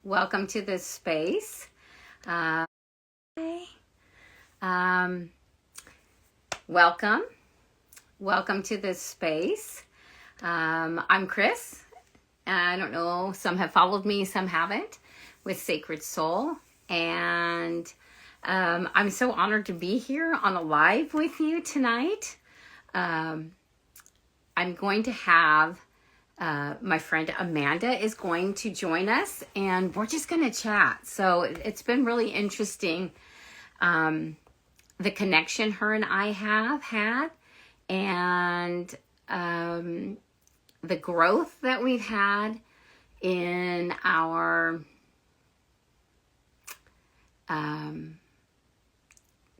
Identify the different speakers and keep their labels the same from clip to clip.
Speaker 1: Welcome to this space. Uh, um, welcome. Welcome to this space. I'm Chris. I don't know, some have followed me, some haven't, with Sacred Soul. And I'm so honored to be here on a live with you tonight. I'm going to have my friend Amanda is going to join us, and we're just going to chat. So it's been really interesting, the connection her and I have had, and the growth that we've had in our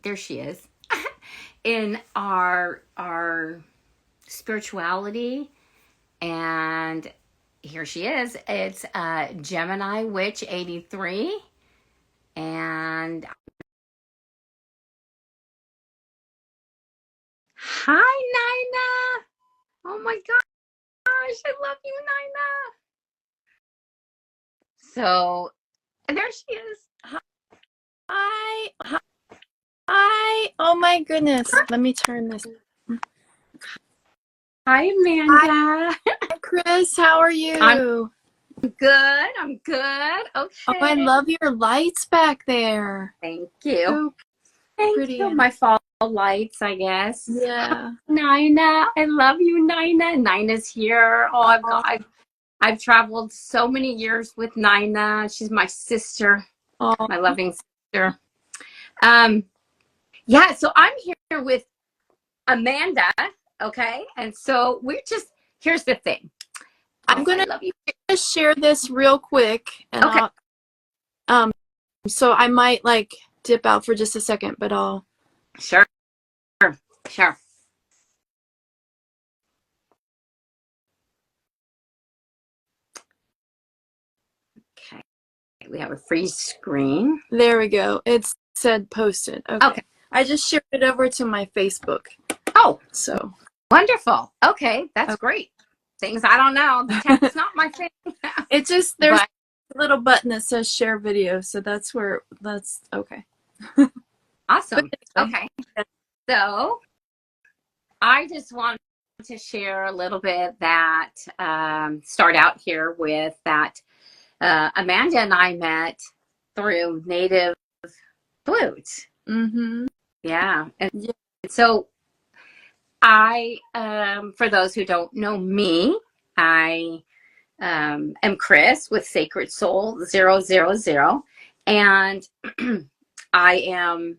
Speaker 1: there she is in our spirituality. And here she is. It's Gemini Witch 83. And hi, Nina. Oh my gosh, I love you, Nina. So there she is.
Speaker 2: Hi. Hi. Oh my goodness. Let me turn this.
Speaker 1: Hi, Amanda.
Speaker 2: Hi, Chris. How are you?
Speaker 1: I'm good. I'm good. Okay.
Speaker 2: Oh, I love your lights back there.
Speaker 1: Thank you.
Speaker 2: So
Speaker 1: Thank
Speaker 2: pretty.
Speaker 1: you. My fall lights, I guess.
Speaker 2: Yeah.
Speaker 1: Nina, I love you, Nina. Nina's here. Oh, I've traveled so many years with Nina. She's my sister, my loving sister. Yeah, so I'm here with Amanda, okay? And so here's the thing.
Speaker 2: I'm going to share this real quick. And
Speaker 1: okay.
Speaker 2: So I might like dip out for just a second, but I'll.
Speaker 1: Sure. Okay. We have a free screen.
Speaker 2: There we go. It said posted. Okay. I just shared it over to my Facebook.
Speaker 1: Oh,
Speaker 2: so
Speaker 1: wonderful. Okay, that's great. Things I don't know. The tech's not my thing.
Speaker 2: It just there's a little button that says share video, so that's okay.
Speaker 1: Awesome. Okay. So I just want to share a little bit that start out here with that Amanda and I met through Native Flute.
Speaker 2: Mm-hmm.
Speaker 1: Yeah. And so I, for those who don't know me, I am Chris with Sacred Soul 000. And I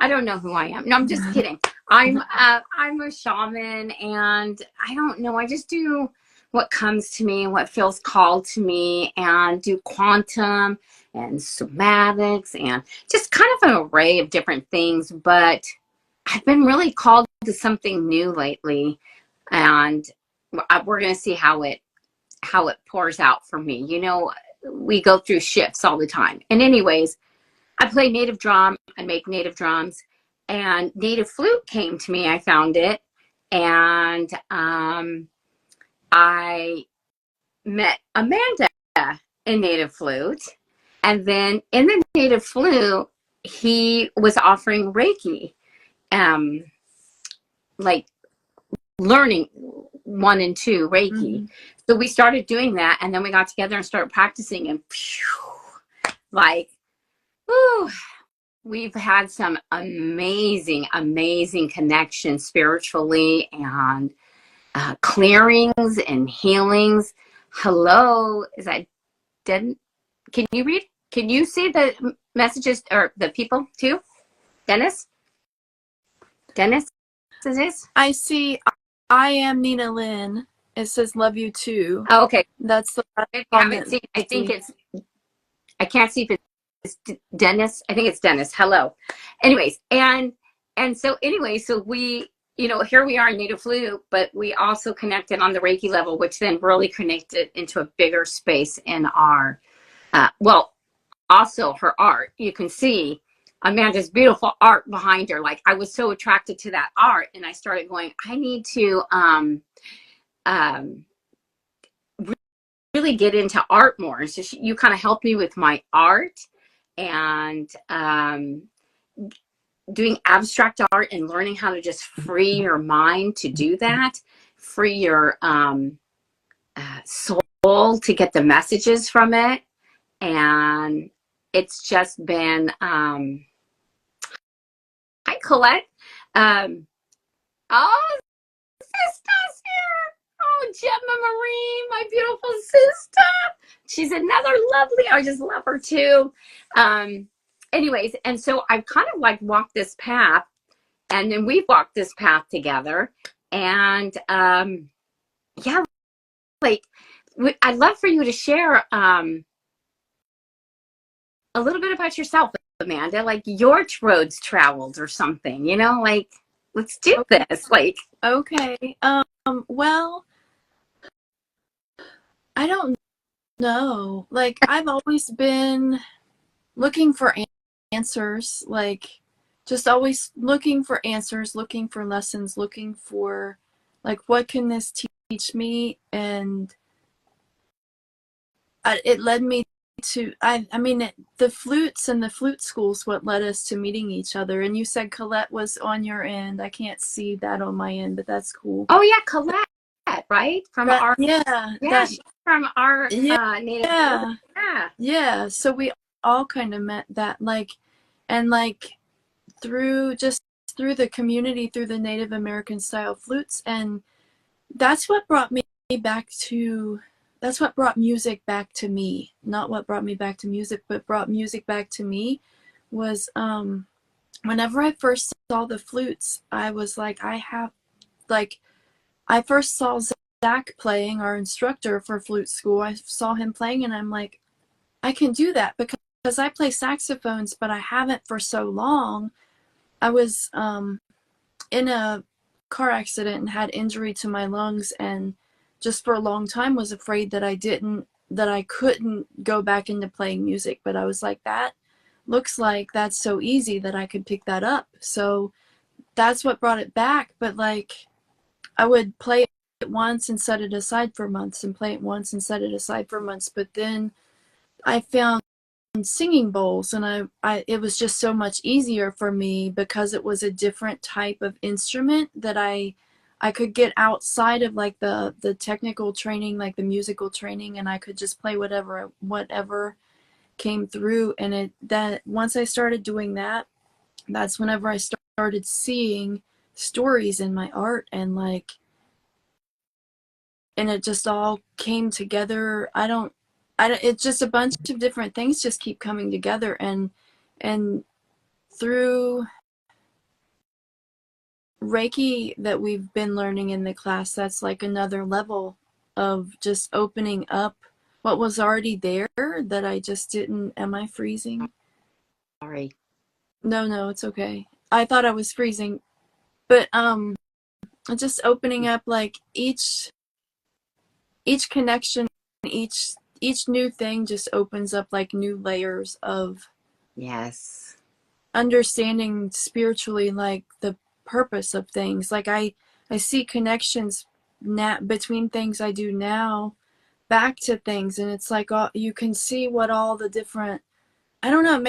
Speaker 1: don't know who I am. No, I'm just kidding. I'm a shaman, and I don't know. I just do what comes to me, what feels called to me, and do quantum and somatics and just kind of an array of different things. But I've been really called to something new lately, and we're going to see how it pours out for me. You know, we go through shifts all the time. And anyways, I play native drum. I make native drums, and native flute came to me. I found it, and I met Amanda in native flute, and then in the native flute, he was offering Reiki, like learning 1 and 2 Reiki. Mm-hmm. So we started doing that, and then we got together and started practicing, and we've had some amazing connections spiritually, and clearings and healings. Hello, is that dead? Can you read? Can you see the messages or the people too? Dennis, is this?
Speaker 2: I see. I am Nina Lynn. It says love you too.
Speaker 1: Oh, okay.
Speaker 2: That's the
Speaker 1: I haven't seen. I think it's. I can't see if it's Dennis. I think it's Dennis. Hello. Anyways, and so anyway, so we, you know, here we are in native flute, but we also connected on the Reiki level, which then really connected into a bigger space in our, also her art. You can see Amanda's beautiful art behind her. Like, I was so attracted to that art, and I started going, I need to really get into art more. And so you kind of helped me with my art and doing abstract art and learning how to just free your mind to do that, free your soul to get the messages from it. And it's just been, hi, Colette. Oh, sister's here. Oh, Gemma Marie, my beautiful sister. She's another lovely, I just love her too. Anyways, and so I've kind of like walked this path, and then we've walked this path together. And yeah, like I'd love for you to share a little bit about yourself, Amanda, like your roads traveled or something, you know, like let's do this. Like,
Speaker 2: Okay. Well, I don't know. Like, I've always been looking for answers, like, just always looking for answers, looking for lessons, looking for, like, what can this teach me? And it led me to, the flutes and the flute schools, what led us to meeting each other. And you said Colette was on your end. I can't see that on my end, but that's cool.
Speaker 1: oh yeah, Colette, right? From
Speaker 2: That,
Speaker 1: our,
Speaker 2: yeah,
Speaker 1: she's from our native.
Speaker 2: yeah,
Speaker 1: Yeah.
Speaker 2: yeah. So we all kind of met that, like, and like through the community, through the Native American style flutes, and that's what brought me back to. That's what brought music back to me. Not what brought me back to music, but brought music back to me was whenever I first saw the flutes, I was like, I first saw Zach playing, our instructor for flute school. I saw him playing and I'm like, I can do that because I play saxophones, but I haven't for so long. I was in a car accident and had injury to my lungs, and just for a long time was afraid that I couldn't go back into playing music. But I was like, that looks like that's so easy that I could pick that up. So that's what brought it back. But like, I would play it once and set it aside for months, and play it once and set it aside for months. But then I found singing bowls, and I it was just so much easier for me because it was a different type of instrument that I could get outside of like the technical training, like the musical training, and I could just play whatever came through. And that once I started doing that, that's whenever I started seeing stories in my art, and like, and it just all came together. It's just a bunch of different things just keep coming together, and through Reiki that we've been learning in the class, that's like another level of just opening up what was already there that I just didn't. Am I freezing?
Speaker 1: Sorry.
Speaker 2: No, it's okay. I thought I was freezing, but just opening up like each connection, each new thing just opens up like new layers of
Speaker 1: Yes.
Speaker 2: understanding spiritually, like the purpose of things. Like I see connections between things I do now back to things, and it's like you can see what all the different, I don't know,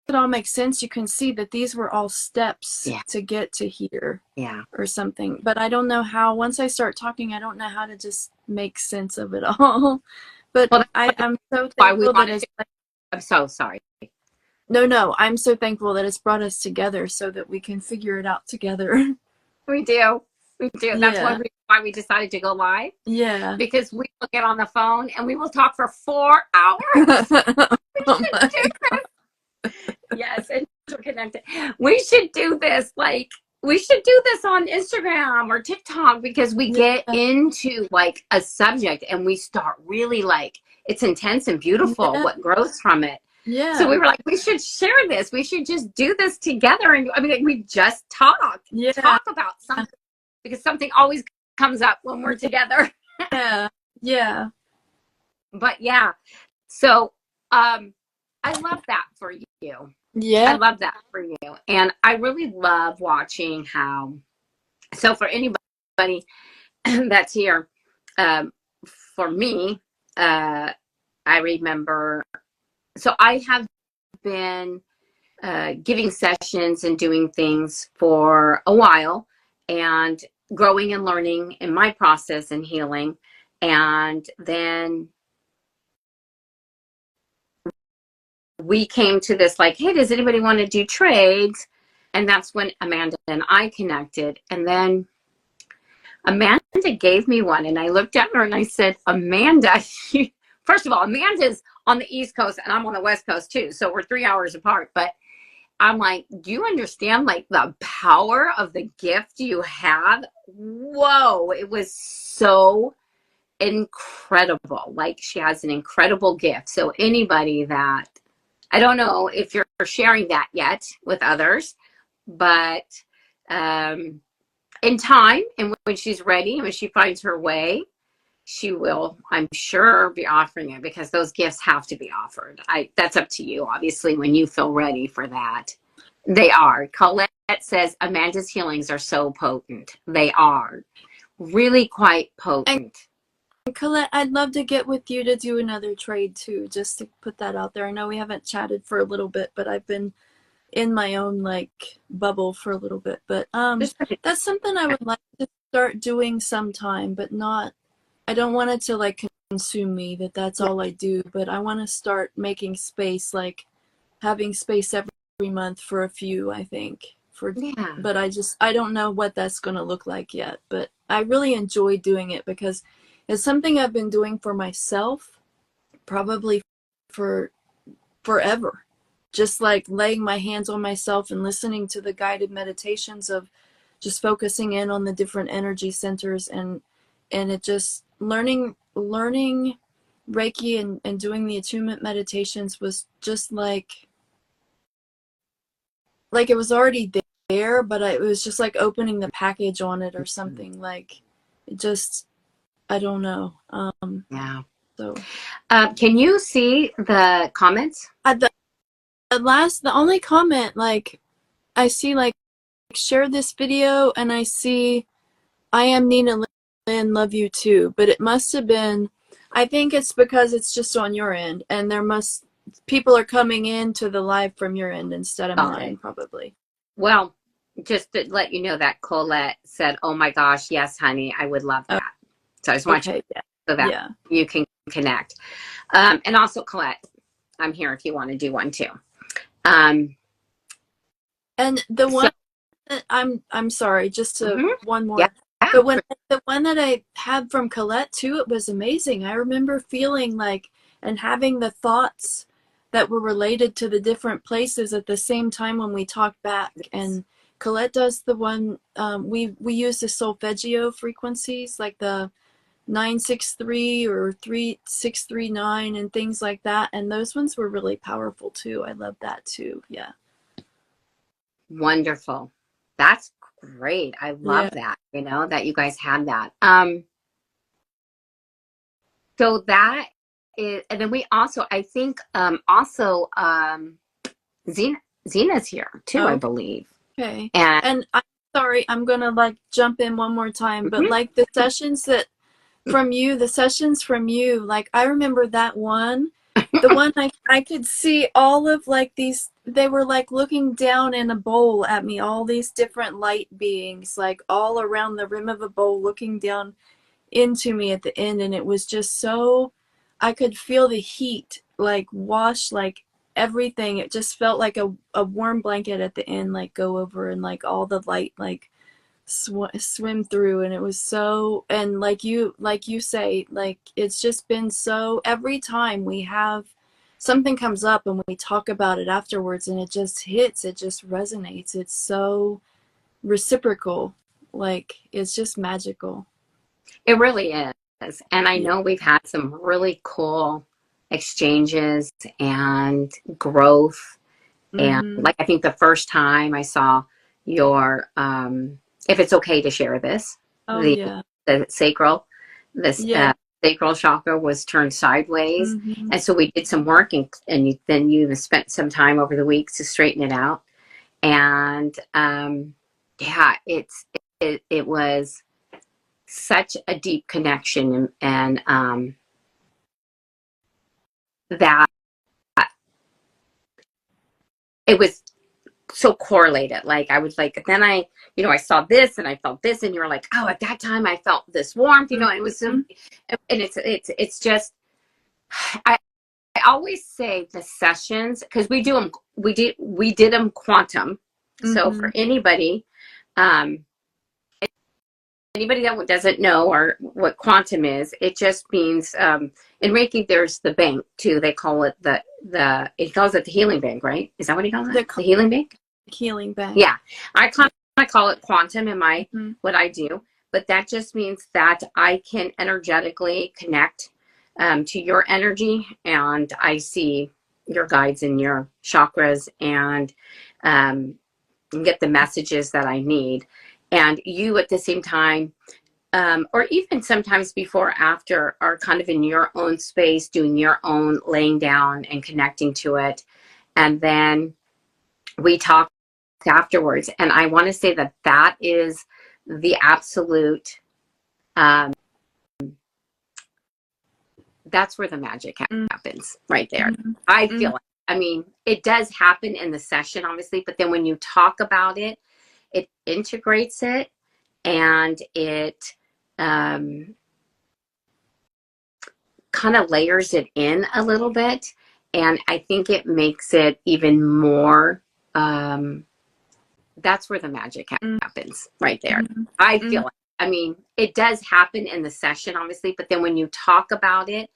Speaker 2: it all makes sense. You can see that these were all steps to get to here.
Speaker 1: Yeah.
Speaker 2: Or something. But I don't know how, once I start talking, I don't know how to just make sense of it all. But
Speaker 1: Well,
Speaker 2: I'm so thankful that it's like,
Speaker 1: I'm so sorry.
Speaker 2: no, I'm so thankful that it's brought us together so that we can figure it out together.
Speaker 1: We do. That's
Speaker 2: Yeah.
Speaker 1: why we decided to go live.
Speaker 2: Yeah.
Speaker 1: Because we will get on the phone and we will talk for 4 hours. Yes, and we're connected. We should do this. Like, we should do this on Instagram or TikTok, because we get into like a subject and we start really like, it's intense and beautiful what grows from it.
Speaker 2: Yeah.
Speaker 1: So we were like, we should share this. We should just do this together. And I mean, like, we just talk about something, because something always comes up when we're together.
Speaker 2: Yeah.
Speaker 1: But yeah, so I love that for you.
Speaker 2: Yeah.
Speaker 1: I love that for you. And I really love watching how, so for anybody that's here, for me, I remember, so I have been giving sessions and doing things for a while and growing and learning in my process and healing. And then we came to this like, hey, does anybody want to do trades? And that's when Amanda and I connected. And then Amanda gave me one, and I looked at her and I said, Amanda, first of all, Amanda's on the East Coast and I'm on the West Coast too. So we're 3 hours apart. But I'm like, do you understand like the power of the gift you have? Whoa, it was so incredible. Like she has an incredible gift. So anybody that, I don't know if you're sharing that yet with others, but in time and when she's ready and when she finds her way, she will, I'm sure, be offering it because those gifts have to be offered. That's up to you, obviously, when you feel ready for that. They are. Colette says Amanda's healings are so potent. They are really quite potent.
Speaker 2: And Colette, I'd love to get with you to do another trade too, just to put that out there. I know we haven't chatted for a little bit, but I've been in my own like bubble for a little bit. But that's something I would like to start doing sometime, but not, I don't want it to like consume me that that's all I do, but I want to start making space, like having space every month for a few, I think.
Speaker 1: Yeah.
Speaker 2: But I don't know what that's going to look like yet, but I really enjoy doing it because it's something I've been doing for myself probably for forever. Just like laying my hands on myself and listening to the guided meditations of just focusing in on the different energy centers and it just learning Reiki and doing the attunement meditations was just like it was already there, but it was just like opening the package on it or something. Like it just, I don't know.
Speaker 1: Yeah.
Speaker 2: So
Speaker 1: Can you see the comments?
Speaker 2: The only comment, like I see like share this video and I see I am Nina Lynn, love you too. But it must have been, I think it's because it's just on your end and people are coming into the live from your end instead of mine, probably.
Speaker 1: Well, just to let you know that Colette said, oh my gosh, yes, honey, I would love that. So I just want you to so that you can connect. And also, Colette, I'm here if you want to do one too.
Speaker 2: And the one that I'm sorry, just to one more.
Speaker 1: Yeah.
Speaker 2: The one that I had from Colette too, it was amazing. I remember feeling like and having the thoughts that were related to the different places at the same time when we talked back. And Colette does the one we use the solfeggio frequencies like the 963 or 3639 and things like that, and those ones were really powerful too. I love that too. Yeah.
Speaker 1: Wonderful. That's great. I love that, that you guys had that. So that is, and then we also, I think, Zena's here too, I believe.
Speaker 2: Okay. And I'm sorry, I'm gonna like jump in one more time, but like the sessions from you, like I remember that one, the one I could see all of like these, they were like looking down in a bowl at me, all these different light beings, like all around the rim of a bowl looking down into me at the end. And it was just so, I could feel the heat like wash like everything. It just felt like a warm blanket at the end, like go over and like all the light like swim through. And it was so, and like you say, like it's just been so, every time we have something comes up and we talk about it afterwards and it just hits, it just resonates, it's so reciprocal, like it's just magical.
Speaker 1: It really is. And I know we've had some really cool exchanges and growth. And like, I think the first time I saw your, if it's okay to share this, the sacral, sacral chakra was turned sideways. And so we did some work and then you even spent some time over the weeks to straighten it out. And, it was such a deep connection and that it was so correlated. Like I was like, then I saw this and I felt this, and you're like, oh, at that time I felt this warmth, and it was so, and it's just, I always say the sessions, because we did them quantum. So for anybody, anybody that doesn't know or what quantum is, it just means, in Reiki there's the bank too. They call it it calls it the healing bank, right? Is that what he calls it? The healing bank?
Speaker 2: Healing bank.
Speaker 1: Yeah. I call it quantum in my what I do, but that just means that I can energetically connect to your energy, and I see your guides and your chakras, and get the messages that I need. And you at the same time, or even sometimes before or after, are kind of in your own space, doing your own laying down and connecting to it. And then we talk afterwards. And I want to say that that is the absolute, that's where the magic happens right there. I feel it. I mean, it does happen in the session, obviously, but then when you talk about it, it integrates it, and it kind of layers it in a little bit. And I think it makes it even more, that's where the magic happens right there. I feel it. I mean, it does happen in the session, obviously, but then when you talk about it,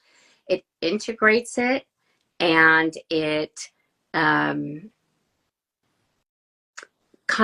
Speaker 1: it integrates it, and it kind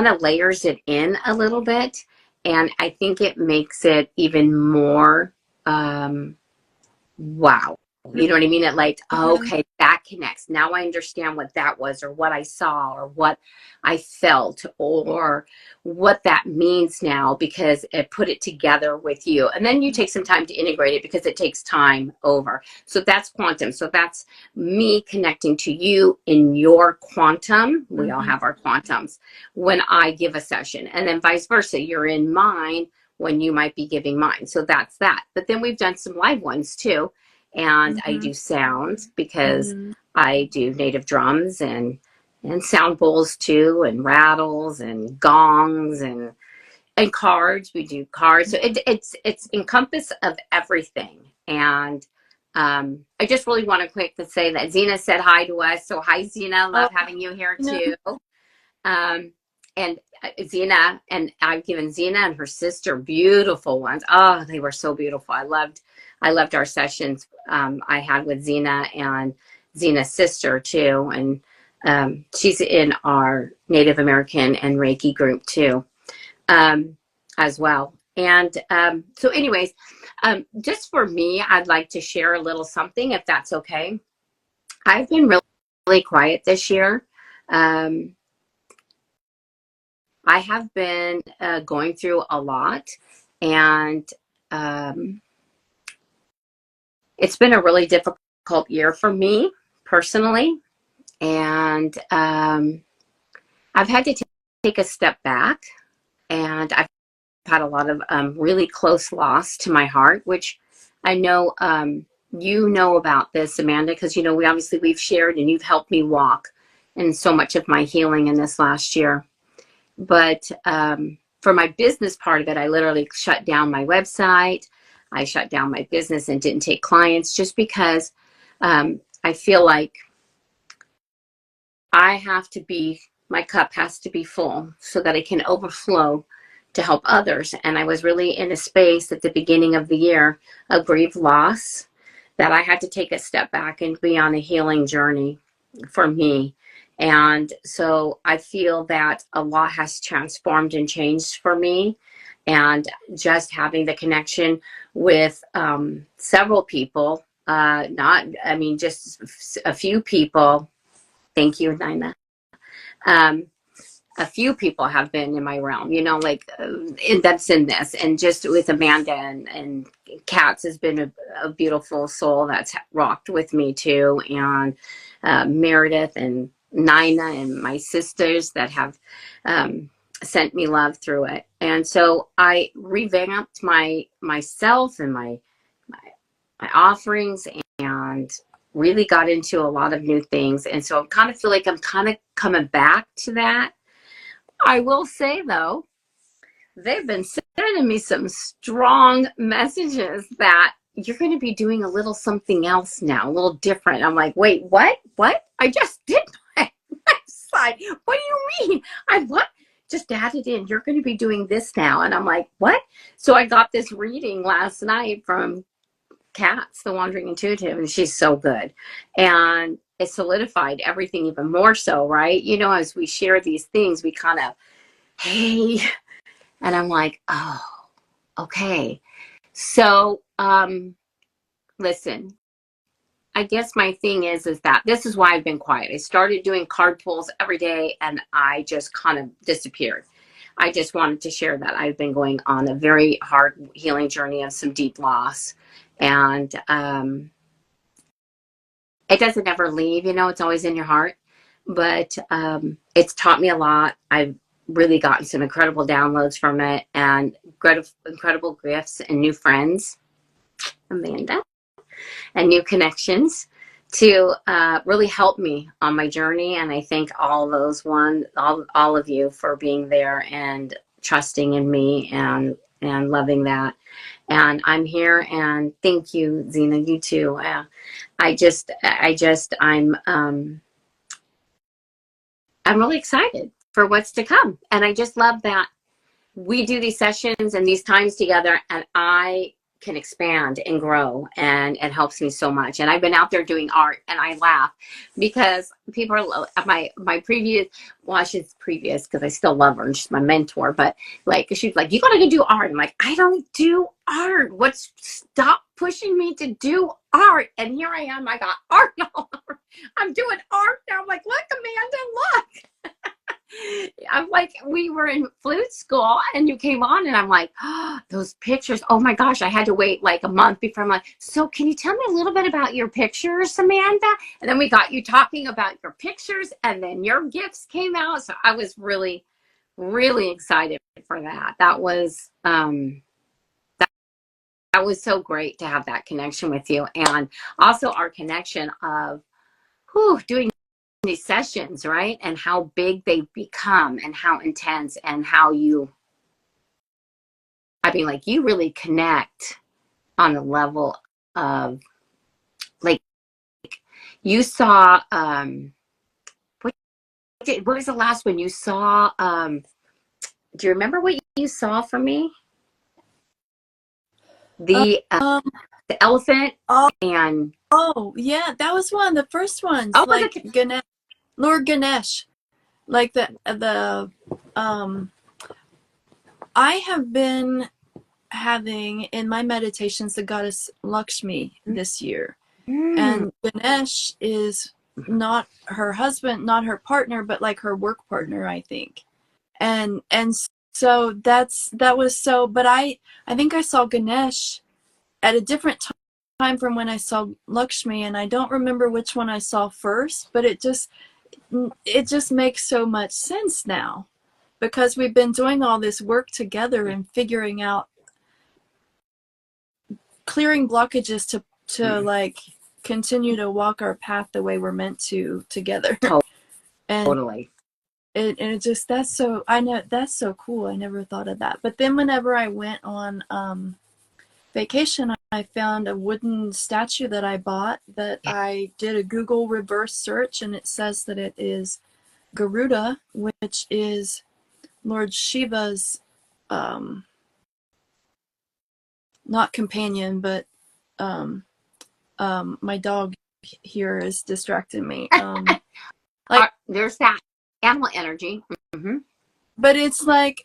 Speaker 1: of layers it in a little bit. And I think it makes it even more, wow. You know what I mean? It like, okay, that connects. Now I understand what that was, or what I saw, or what I felt, or what that means now, because it put it together with you. And then you take some time to integrate it, because it takes time over. So that's quantum. So that's me connecting to you in your quantum. We all have our quantums when I give a session, and then vice versa. You're in mine when you might be giving mine. So that's that. But then we've done some live ones too. And I do sounds, because I do native drums and sound bowls too, and rattles and gongs and cards. We do cards. So it's encompass of everything. And I just really want to quick to say that Zena said hi to us. So hi, Zena. Love having you here too. And Zena, and I've given Zena and her sister beautiful ones. Oh, they were so beautiful. I loved our sessions I had with Zena and Zena's sister too. And she's in our Native American and Reiki group too, as well. And so anyways, just for me, I'd like to share a little something, if that's okay. I've been really quiet this year. I have been going through a lot, and it's been a really difficult year for me personally. And I've had to take a step back, and I've had a lot of really close loss to my heart, which I know you know about this, Amanda, because we've shared, and you've helped me walk in so much of my healing in this last year. But for my business part of it, I literally shut down my website. I shut down my business and didn't take clients, just because I feel like my cup has to be full so that it can overflow to help others. And I was really in a space at the beginning of the year of grief loss, that I had to take a step back and be on a healing journey for me. And so I feel that a lot has transformed and changed for me. And just having the connection with several people, just a few people. Thank you, Nina. A few people have been in my realm, that's in this. And just with Amanda and Katz has been a beautiful soul that's rocked with me too. And Meredith and Nina and my sisters that have sent me love through it. And so I revamped myself and my offerings, and really got into a lot of new things. And so I kind of feel like I'm kind of coming back to that. I will say, though, they've been sending me some strong messages that you're going to be doing a little something else now, a little different. I'm like, wait, what? What? I just did my website. What do you mean? I what? Just added in. You're going to be doing this now. And I'm like, what? So I got this reading last night from Katz, the Wandering Intuitive, and she's so good. And it solidified everything even more so, right? You know, as we share these things, we kind of, hey, and I'm like, oh, okay. So, listen, I guess my thing is that this is why I've been quiet. I started doing card pulls every day and I just kind of disappeared. I just wanted to share that I've been going on a very hard healing journey of some deep loss. And it doesn't ever leave, you know, it's always in your heart. But it's taught me a lot. I've really gotten some incredible downloads from it and incredible gifts and new friends, Amanda, and new connections to really help me on my journey. And I thank all of you for being there and trusting in me and loving that. And I'm here, and thank you, Zena, you too. I'm really excited for what's to come. And I just love that we do these sessions and these times together, and I can expand and grow, and it helps me so much. And I've been out there doing art, and I laugh because people are my previous, well, she's previous because I still love her and she's my mentor, but like she's like, you gotta go do art. I'm like, I don't do art. Stop pushing me to do art? And here I am, I got art all over. I'm doing art now. I'm like, look, Amanda, look. I'm like, we were in flute school and you came on and I'm like, oh, those pictures. Oh my gosh, I had to wait like a month before I'm like, so can you tell me a little bit about your pictures, Samantha? And then we got you talking about your pictures and then your gifts came out. So I was really, really excited for that. That was so great to have that connection with you. And also our connection of doing these sessions, right? And how big they become and how intense and how you really connect on a level of like you saw what was the last one you saw? Do you remember what you saw from me? The elephant and
Speaker 2: yeah, that was one of the first ones.
Speaker 1: Oh,
Speaker 2: like Ganesh, Lord Ganesh, like I have been having in my meditations the goddess Lakshmi this year, and Ganesh is not her husband, not her partner, but like her work partner, I think, and so that was so. But I think I saw Ganesh at a different time from when I saw Lakshmi, and I don't remember which one I saw first, but it just makes so much sense now because we've been doing all this work together and figuring out, clearing blockages to like continue to walk our path the way we're meant to together.
Speaker 1: Totally.
Speaker 2: And it just, I know that's so cool. I never thought of that. But then whenever I went on vacation, I found a wooden statue that I bought that I did a Google reverse search, and it says that it is Garuda, which is Lord Shiva's not companion, but my dog here is distracting me.
Speaker 1: Like there's that animal energy. Mm-hmm.
Speaker 2: But it's like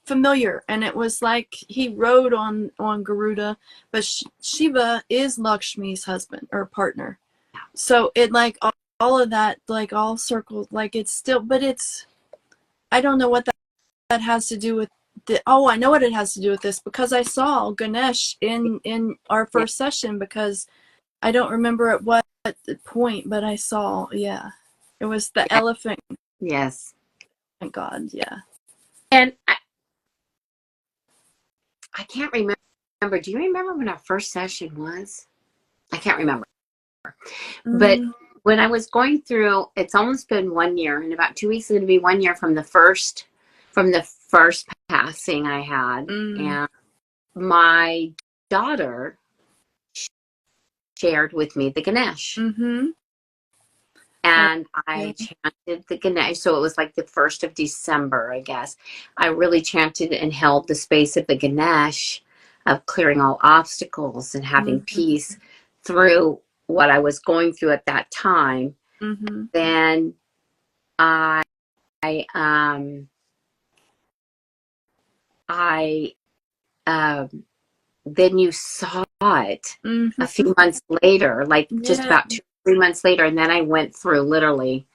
Speaker 2: familiar, and it was like he rode on Garuda, but Shiva is Lakshmi's husband or partner, so it like all of that like all circles, like it's still, but it's, I don't know what that has to do with I know what it has to do with this, because I saw Ganesh in our first session, because I don't remember at what point, but I saw, it was the elephant.
Speaker 1: Yes.
Speaker 2: Thank God, yeah.
Speaker 1: And I can't remember remember. Do you remember when our first session was? I can't remember. But
Speaker 2: Mm,
Speaker 1: when I was going through, it's almost been 1 year. In about 2 weeks, it's going to be 1 year from the first passing I had.
Speaker 2: mm,
Speaker 1: And my daughter shared with me the Ganesh.
Speaker 2: mm-hmm.
Speaker 1: And I
Speaker 2: Okay.
Speaker 1: chanted the Ganesh. So it was like the 1st of December, I guess. I really chanted and held the space of the Ganesh, of clearing all obstacles and having
Speaker 2: Mm-hmm.
Speaker 1: peace through what I was going through at that time.
Speaker 2: Mm-hmm.
Speaker 1: Then I, um, I, um, then you saw it a
Speaker 2: Mm-hmm.
Speaker 1: few months later, like just
Speaker 2: Yeah.
Speaker 1: about 2 or 3 months later. And then I went through literally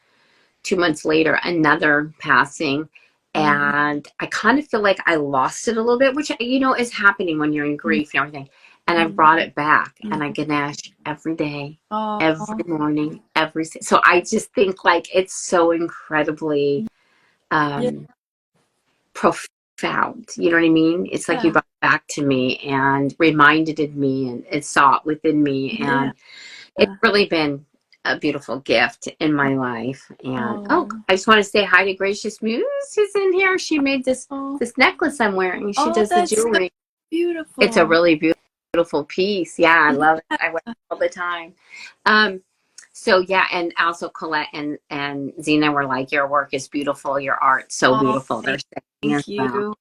Speaker 1: 2 months later, another passing.
Speaker 2: Mm-hmm.
Speaker 1: And I kind of feel like I lost it a little bit, which, is happening when you're in grief and everything. And I brought it back and I
Speaker 2: Mm-hmm.
Speaker 1: Ganesh every day, every
Speaker 2: Oh,
Speaker 1: morning, so I just think like it's so incredibly
Speaker 2: yeah.
Speaker 1: um, profound. You know what I mean? It's like you brought it back to me and reminded me and it saw it within me.
Speaker 2: Yeah.
Speaker 1: And it's really been a beautiful gift in
Speaker 2: Oh,
Speaker 1: my life. And
Speaker 2: oh,
Speaker 1: I just want to say hi to Gracious Muse who's in here. She made
Speaker 2: oh,
Speaker 1: this necklace I'm wearing. She
Speaker 2: oh,
Speaker 1: does the
Speaker 2: that's so
Speaker 1: jewelry. It's a
Speaker 2: beautiful.
Speaker 1: really beautiful piece. Yeah, I love it.
Speaker 2: Yeah.
Speaker 1: I wear it all the time. Um, so yeah, and also Colette and Zena were like, "Your work is beautiful. Your art so
Speaker 2: Oh,
Speaker 1: beautiful." They're saying as
Speaker 2: thank
Speaker 1: well.
Speaker 2: you.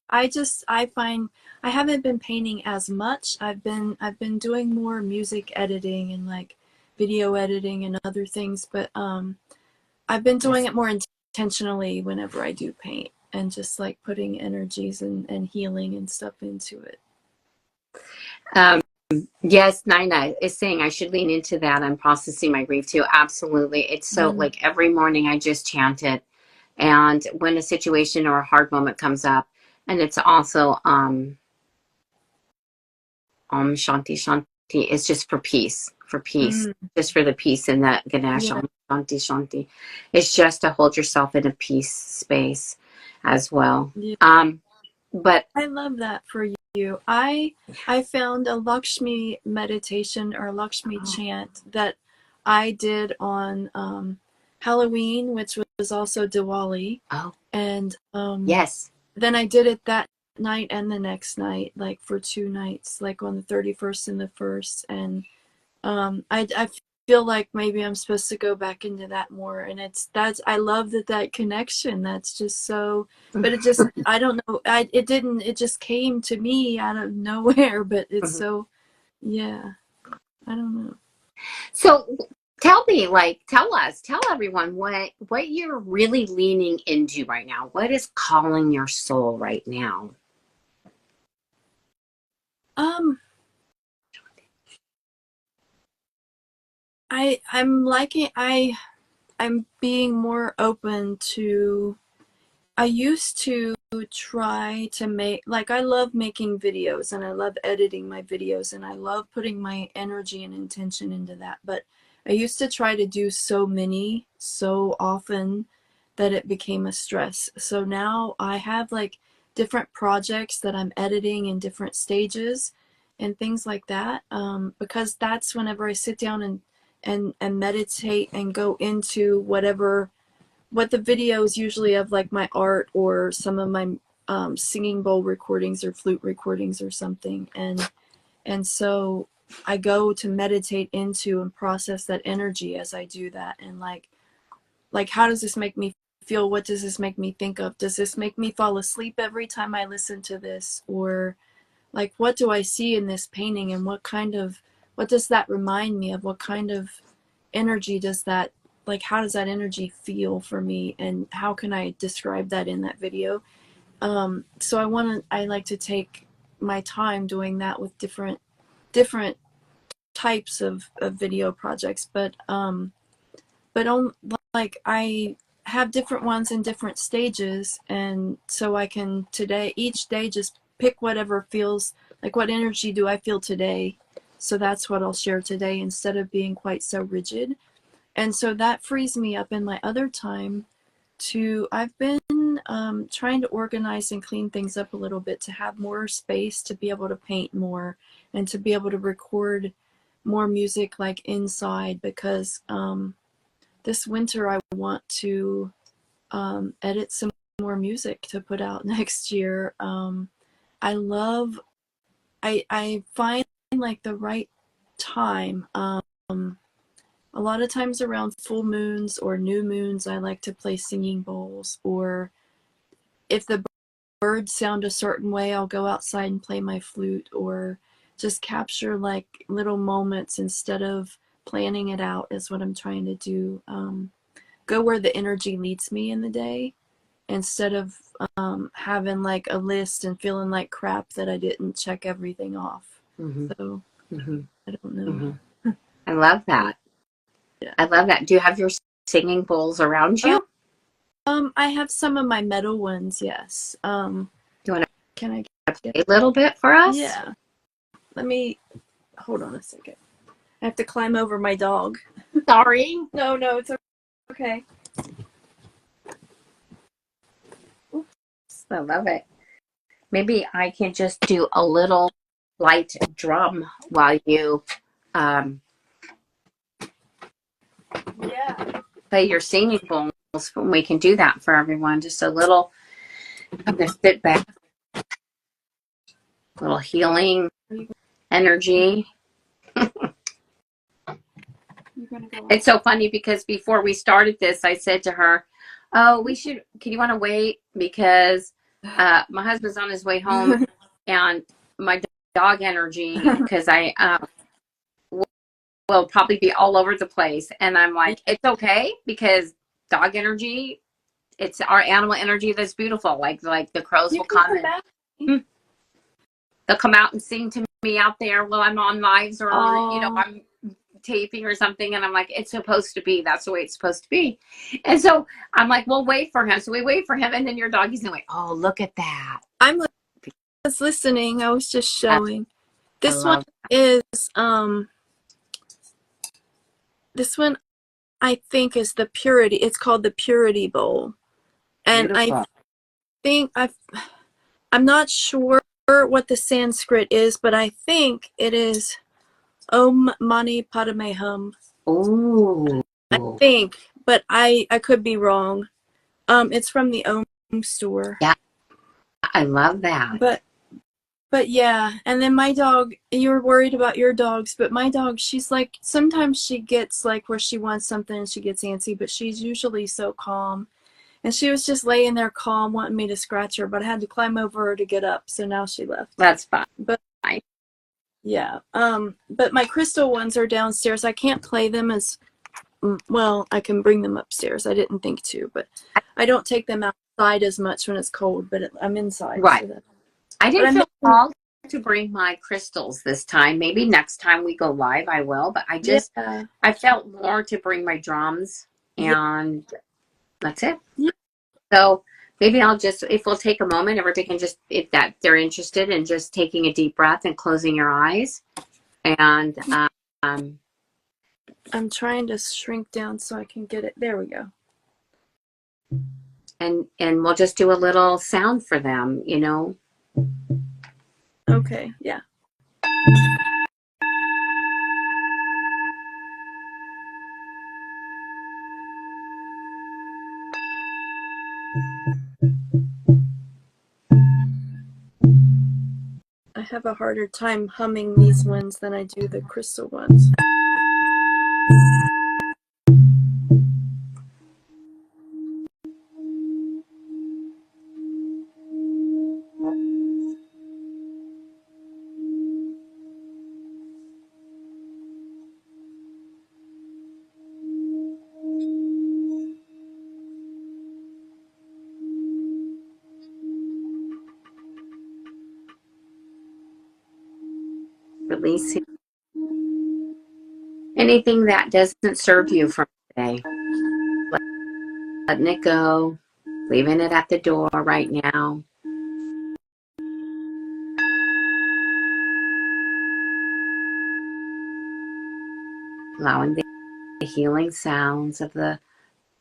Speaker 2: I find I haven't been painting as much. I've been doing more music editing and like video editing and other things, but I've been doing
Speaker 1: Yes.
Speaker 2: it more intentionally whenever I do paint and just like putting energies and healing and stuff into it.
Speaker 1: Um, yes, Nina is saying I should lean into that. I'm processing my grief too. Absolutely. It's so
Speaker 2: Mm,
Speaker 1: like every morning I just chant it. And when a situation or a hard moment comes up, and it's also Shanti Shanti is just for peace,
Speaker 2: mm,
Speaker 1: just for the peace in that Ganesh
Speaker 2: yeah,
Speaker 1: Om Shanti Shanti. It's just to hold yourself in a peace space as well.
Speaker 2: yeah.
Speaker 1: But
Speaker 2: I love that for you. I found a Lakshmi meditation or Lakshmi
Speaker 1: oh,
Speaker 2: chant that I did on Halloween, which was also Diwali,
Speaker 1: oh
Speaker 2: and
Speaker 1: yes.
Speaker 2: then I did it that night and the next night, like for 2 nights, like on the 31st and the first, and I feel like maybe I'm supposed to go back into that more, and that's I love that connection. That's just so, but it just I don't know. It didn't. It just came to me out of nowhere. But it's so yeah. I don't know.
Speaker 1: So tell me, like, tell everyone what you're really leaning into right now. What is calling your soul right now?
Speaker 2: Um, I'm liking I'm being more open to. I used to try to make, like, I love making videos and I love editing my videos and I love putting my energy and intention into that. But I used to try to do so many so often that it became a stress. So now I have like different projects that I'm editing in different stages and things like that. Because that's whenever I sit down and meditate and go into what the videos usually of like my art or some of my singing bowl recordings or flute recordings or something, and so I go to meditate into and process that energy as I do that, and like how does this make me feel? What does this make me think of? Does this make me fall asleep every time I listen to this? Or like what do I see in this painting, and what does that remind me of? What kind of energy does that, like how does that energy feel for me, and how can I describe that in that video? So I like to take my time doing that with different types of video projects, but on, like I have different ones in different stages, and so I can today each day just pick whatever feels like, what energy do I feel today, so that's what I'll share today instead of being quite so rigid. And so that frees me up in my other time to, I've been trying to organize and clean things up a little bit to have more space to be able to paint more and to be able to record more music like inside, because this winter I want to edit some more music to put out next year. I find like the right time. A lot of times around full moons or new moons, I like to play singing bowls, or if the birds sound a certain way, I'll go outside and play my flute, or just capture like little moments instead of planning it out is what I'm trying to do. Go where the energy leads me in the day instead of having like a list and feeling like crap that I didn't check everything off.
Speaker 1: Mm-hmm.
Speaker 2: So
Speaker 1: Mm-hmm.
Speaker 2: I don't know.
Speaker 1: Mm-hmm. I love that.
Speaker 2: Yeah.
Speaker 1: I love that. Do you have your singing bowls around you?
Speaker 2: I have some of my metal ones, yes.
Speaker 1: Do you want
Speaker 2: Can I
Speaker 1: to
Speaker 2: get?
Speaker 1: play a little bit for us?
Speaker 2: Yeah. Let me hold on a second. I have to climb over my dog.
Speaker 1: Sorry.
Speaker 2: No, it's okay.
Speaker 1: I love it. Maybe I can just do a little light drum while you
Speaker 2: Yeah.
Speaker 1: play your singing bowls. We can do that for everyone. Just a little. I'm going to sit back. A little healing energy.
Speaker 2: You're gonna go
Speaker 1: It's so funny because before we started this, I said to her, "Oh, can you want to wait? Because my husband's on his way home and my dog energy, because I will probably be all over the place." And I'm like, it's okay, because dog energy, it's our animal energy that's beautiful. Like the crows will come and they'll come out and sing to me out there while I'm on lives, or I'm taping or something, and I'm like, it's supposed to be, that's the way it's supposed to be. And so I'm like, we'll wait for him. So we wait for him, and then your doggy's gonna wait. Oh, look at that.
Speaker 2: I was listening. I was just showing. This one I think is the Purity. It's called the Purity Bowl. And
Speaker 1: Beautiful.
Speaker 2: I'm not sure what the Sanskrit is, but I think it is Om Mani Padme Hum.
Speaker 1: Ooh.
Speaker 2: I think, but I could be wrong. It's from the Om store.
Speaker 1: Yeah, I love that.
Speaker 2: But yeah, and then my dog, you were worried about your dogs, but my dog, she's like, sometimes she gets like where she wants something and she gets antsy, but she's usually so calm. And she was just laying there calm, wanting me to scratch her, but I had to climb over her to get up, so now she left.
Speaker 1: That's fine.
Speaker 2: But yeah, but my crystal ones are downstairs. I can't play them as well. I can bring them upstairs. I didn't think to, but I don't take them outside as much when it's cold. But I'm inside.
Speaker 1: Right.
Speaker 2: So
Speaker 1: I didn't feel called to bring my crystals this time. Maybe next time we go live, I will. But I felt more to bring my drums, and that's it.
Speaker 2: Yeah.
Speaker 1: So maybe if we'll take a moment, everybody can just, if that they're interested in just taking a deep breath and closing your eyes. And
Speaker 2: I'm trying to shrink down so I can get it. There we go.
Speaker 1: And we'll just do a little sound for them,
Speaker 2: Okay, yeah. I have a harder time humming these ones than I do the crystal ones.
Speaker 1: Releasing anything that doesn't serve you from today. Letting it go, leaving it at the door right now. Allowing the healing sounds of the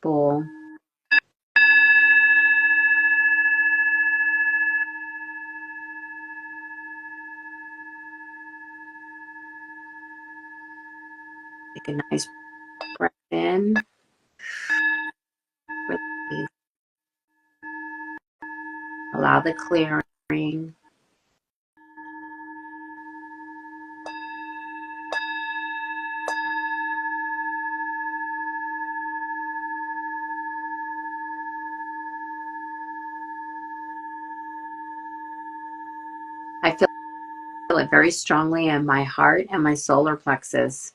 Speaker 1: bowl Take a nice breath in. Release. Allow the clearing. I feel it very strongly in my heart and my solar plexus.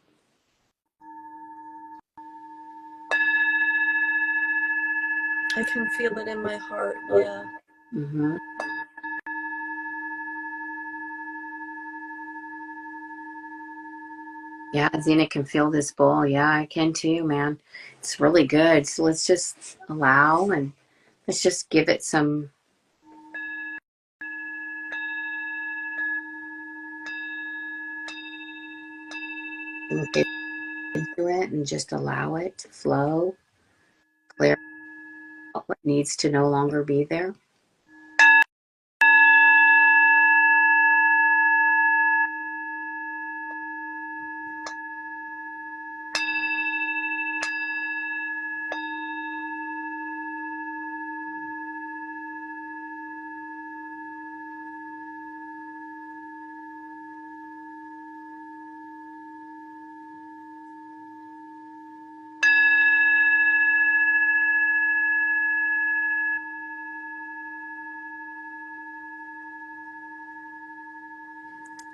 Speaker 2: I can feel it in my heart, yeah.
Speaker 1: Mm-hmm. Yeah, Zena can feel this bowl. Yeah, I can too, man. It's really good. So let's just allow and let's just give it some. Get into it and just allow it to flow, clear out what needs to no longer be there.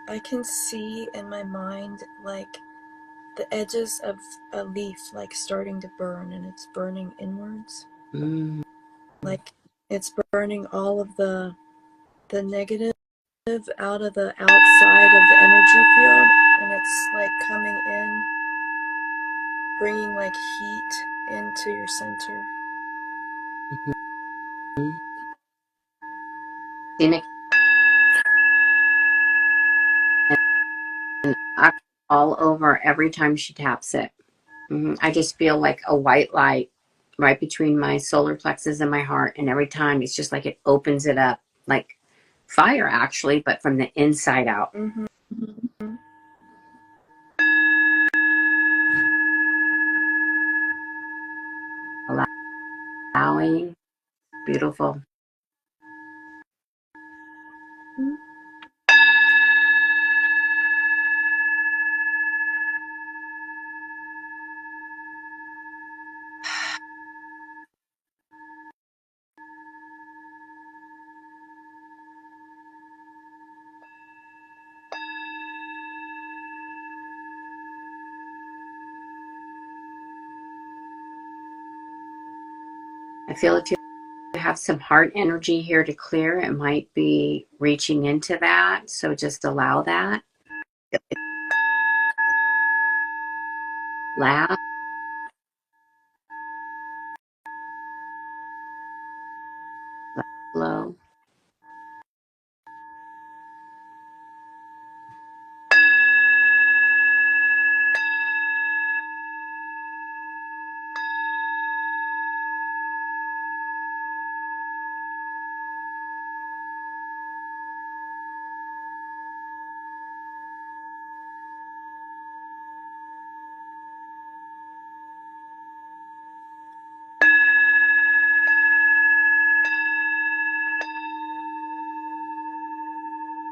Speaker 2: I can see in my mind like the edges of a leaf like starting to burn, and it's burning inwards.
Speaker 1: Mm.
Speaker 2: Like it's burning all of the negative out of the outside of the energy field, and it's like coming in, bringing like heat into your center.
Speaker 1: Mm-hmm. Zena can act all over every time she taps it. Mm-hmm. I just feel like a white light right between my solar plexus and my heart, and every time it's just like it opens it up, like fire actually, but from the inside out.
Speaker 2: Mm-hmm.
Speaker 1: Allowing, beautiful. I feel if you have some heart energy here to clear, it might be reaching into that. So just allow that. Laugh. Let it flow.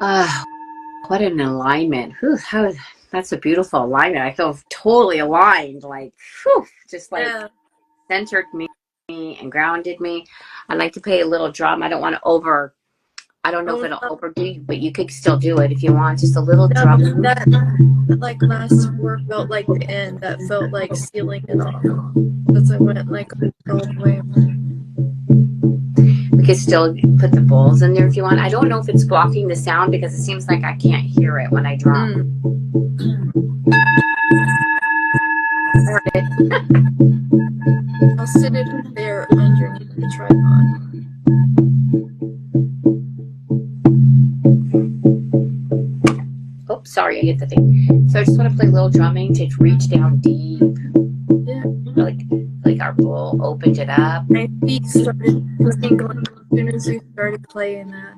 Speaker 1: Ah, what an alignment. Whew, that's a beautiful alignment. I feel totally aligned, like, whew, just like
Speaker 2: Yeah.
Speaker 1: centered me and grounded me. I like to play a little drum. I don't want to I don't know if it'll overdo you, but you could still do it if you want. Just a little drum.
Speaker 2: That like last four felt like the end. That felt like sealing it off. Because I went like all the way.
Speaker 1: We could still put the bowls in there if you want. I don't know if it's blocking the sound because it seems like I can't hear it when I drum.
Speaker 2: I'll sit it there underneath the tripod.
Speaker 1: Oh, sorry, I hit the thing. So I just want to play a little drumming to reach down deep.
Speaker 2: Yeah.
Speaker 1: Like our bowl opened it up.
Speaker 2: My feet started tingling as soon as you started playing that.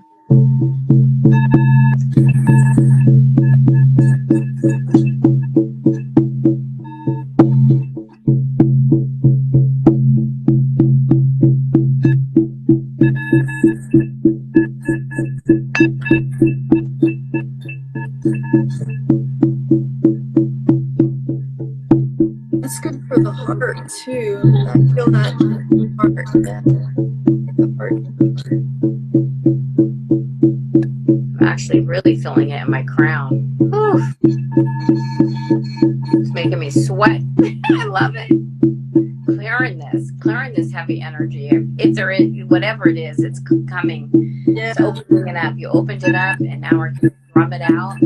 Speaker 2: It's good for the heart too. I feel that in the heart. Yeah, the heart.
Speaker 1: I'm actually really feeling it in my crown. Oof. It's making me sweat. I love it. Clearing this heavy energy. If there is, whatever it is, it's coming.
Speaker 2: Yeah.
Speaker 1: It's opening it up. You opened it up, and now we're going to drum it out.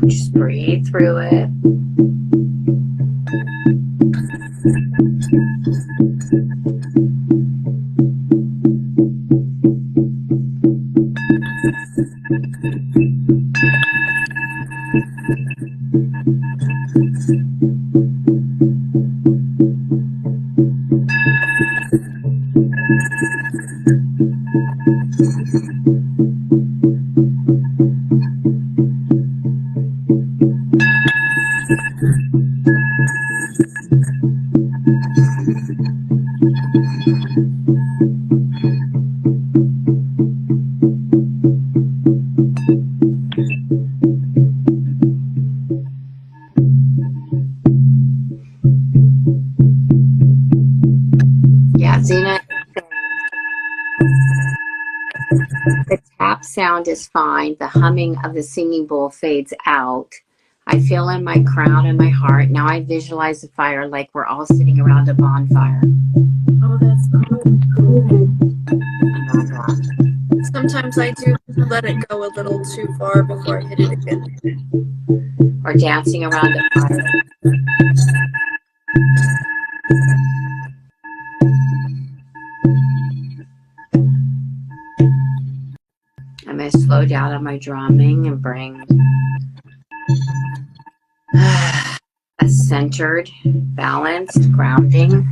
Speaker 1: Just breathe through it. Yeah, Zena, the tap sound is fine. The humming of the singing bowl fades out. I feel in my crown and my heart. Now I visualize the fire like we're all sitting around a bonfire.
Speaker 2: Oh, that's cool.
Speaker 1: I love that.
Speaker 2: Sometimes I do let it go a little too far before I hit it again.
Speaker 1: Or dancing around a fire. I'm going to slow down on my drumming and bring a centered, balanced grounding.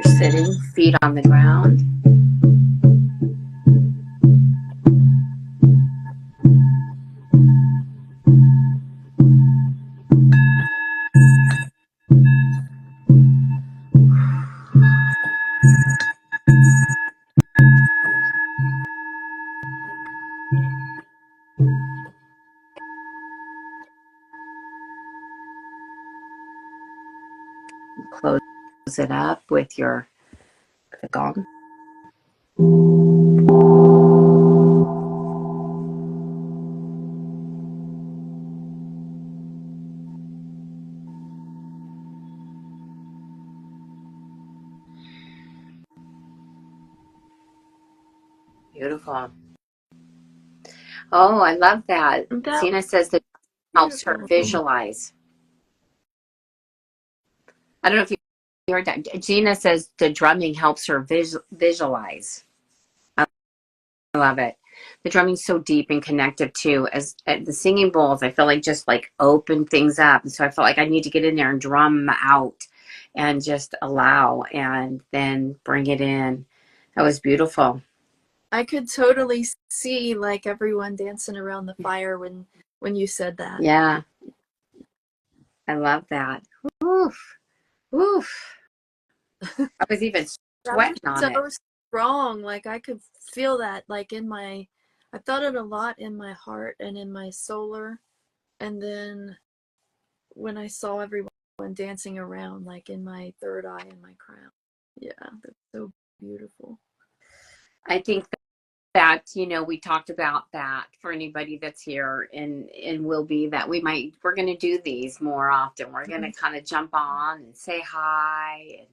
Speaker 1: You're sitting, feet on the ground. Close it up with the gong. Beautiful. Oh, I love that.
Speaker 2: That
Speaker 1: Zena says that helps her
Speaker 2: beautiful.
Speaker 1: visualize. I don't know if you heard that. Gina says the drumming helps her visualize. I love it. The drumming's so deep and connective too. As the singing bowls, I feel like just like open things up. And so I felt like I need to get in there and drum out and just allow and then bring it in. That was beautiful.
Speaker 2: I could totally see like everyone dancing around the fire when you said that.
Speaker 1: Yeah, I love that. Oof, oof. I was even
Speaker 2: That
Speaker 1: sweating on
Speaker 2: was
Speaker 1: it.
Speaker 2: so strong. Like I could feel that like I felt it a lot in my heart and in my solar. And then when I saw everyone dancing around, like in my third eye and my crown. Yeah, that's so beautiful.
Speaker 1: I think that we talked about that for anybody that's here and will be that we're going to do these more often. We're going to kind of jump on and say hi and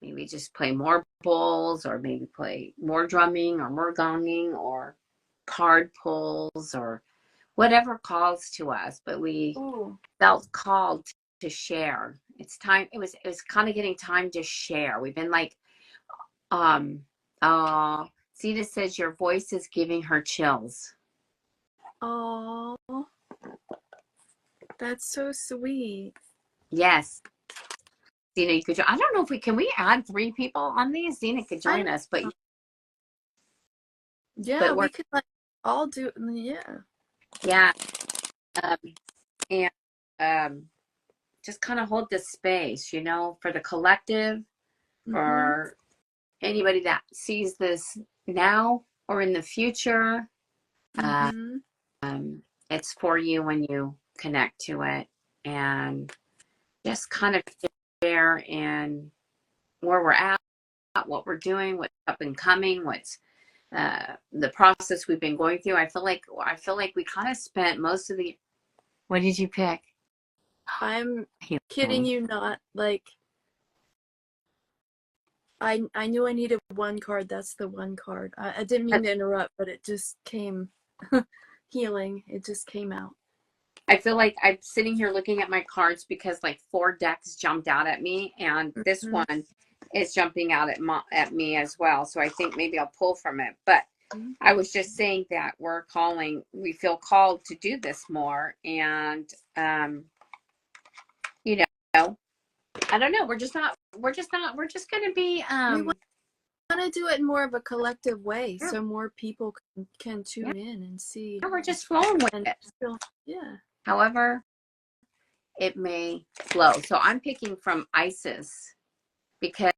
Speaker 1: maybe just play more bowls or maybe play more drumming or more gonging or card pulls or whatever calls to us, but we
Speaker 2: Ooh.
Speaker 1: felt called to share. It's time. It was kind of getting time to share. We've been like, oh, Zeta says your voice is giving her chills.
Speaker 2: Oh, that's so sweet.
Speaker 1: Yes. Zena, you could. I don't know if we add 3 people on these. Zena could join us, but
Speaker 2: yeah,
Speaker 1: we're
Speaker 2: we could like all do. Yeah.
Speaker 1: yeah. And just kind of hold this space, you know, for the collective,
Speaker 2: Mm-hmm.
Speaker 1: for anybody that sees this now or in the future.
Speaker 2: Mm-hmm.
Speaker 1: It's for you when you connect to it, and just kind of share in where we're at, what we're doing, what's up and coming, what's the process we've been going through. I feel like we kind of spent most of the. What did you pick?
Speaker 2: I'm kidding
Speaker 1: Healing.
Speaker 2: you not. Like, I knew I needed one card. That's the one card. I didn't mean to interrupt, but it just came. Healing. It just came out.
Speaker 1: I feel like I'm sitting here looking at my cards because like 4 decks jumped out at me, and this
Speaker 2: Mm-hmm.
Speaker 1: one is jumping out at me as well. So I think maybe I'll pull from it. But I was just saying that we feel called to do this more, and you know, I don't know. We're just going to be
Speaker 2: We want to do it in more of a collective way,
Speaker 1: yeah,
Speaker 2: so more people can
Speaker 1: yeah,
Speaker 2: tune in and see
Speaker 1: we're just flowing with
Speaker 2: and
Speaker 1: it.
Speaker 2: feel. Yeah.
Speaker 1: However, it may flow. So I'm picking from Isis because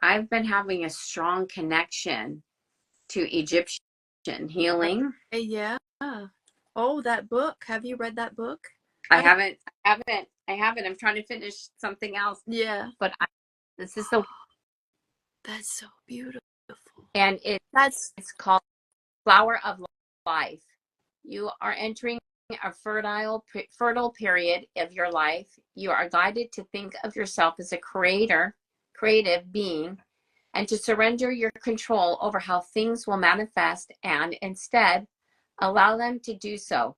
Speaker 1: I've been having a strong connection to Egyptian healing.
Speaker 2: Okay, yeah. Oh, that book. Have you read that book?
Speaker 1: I haven't, I haven't. I'm trying to finish something else,
Speaker 2: Yeah.
Speaker 1: but this is the,
Speaker 2: That's so beautiful.
Speaker 1: and
Speaker 2: That's
Speaker 1: it's called Flower of Life. You are entering a fertile period of your life. You are guided to think of yourself as a creative being, and to surrender your control over how things will manifest, and instead allow them to do so.